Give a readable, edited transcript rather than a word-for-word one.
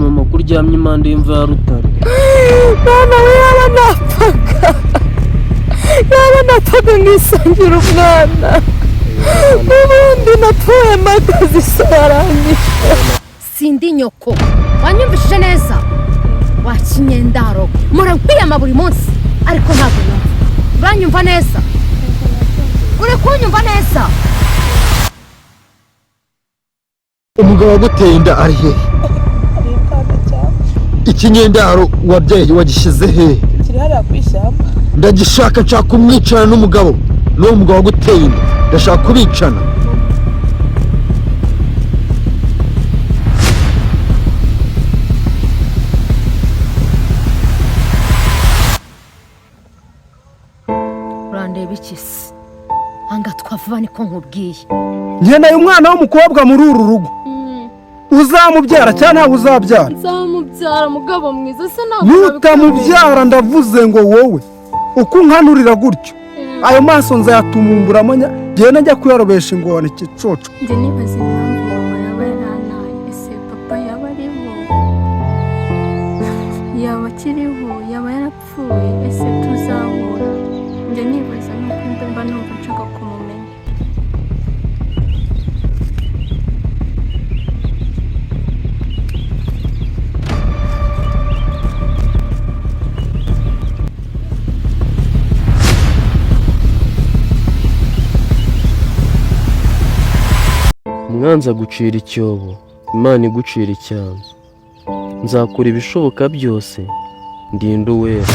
mama kuryamye impande y'imva ya Rutare. Mama we yaba napfaga ngisangira umwana. Ubundi napfuye magazi sarangije. Sindi nyoko. Wanyumvishije neza? Wakinyendaro. Murakwiyama buri munsi ariko ntabwo numva. Uranyumva neza? Uri kunyumva neza? Umugabo waguteye inda ari he? Ikinyendaro wabyaye wagishize he? Kiri hariya ku ishyamba. Ndagishaka nshaka kumwicana n'umugabo. N'uwo mugabo waguteye inda. Ndashaka kubicana. Urandeba iki se? Anga twavuba niko nkubwiye. Nkeneye umwana w'umukobwa muri uru rugo. Uzamubyara cyangwa ntawe uzabyara? Nzamubyara mugabo mwiza se nawe. Nutamubyara ndavuze ngo wowe uko unkanurira gutyo ayo maso nzayatumumburamo genda njya kuyarobesha ingona ikicoco. Njye nibaza impamvu mama yaba yarantaye. Ese papa yaba ariho, yaba akiriho, yaba yarapfuye, ese tuzahura? Njye nibaza nuko mba numva nshaka kumumenya. Umwanzi agucira icyobo, Imana igucira icyanzu. Nzakora ibishoboka byose ndinde uwera.